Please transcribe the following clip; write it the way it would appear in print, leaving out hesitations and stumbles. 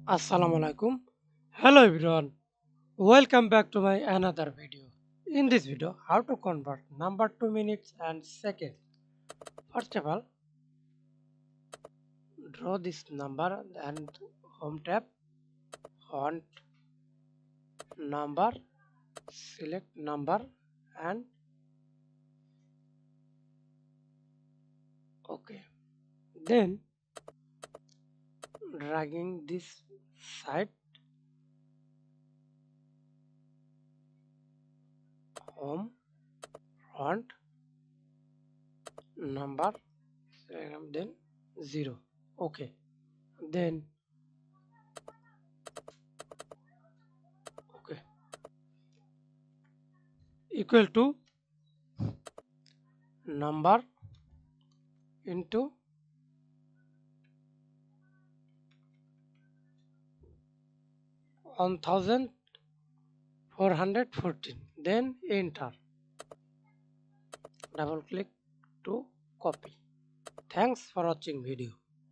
Assalamu alaikum. Hello everyone. Welcome back to my another video. In this video, how to convert number to minutes and seconds. First of all, draw this number and home tab, font number, select number and OK. Then dragging this side, home, font, number, then 0. OK. Then OK equal to number into 1414, then enter, double click to copy. Thanks for watching video.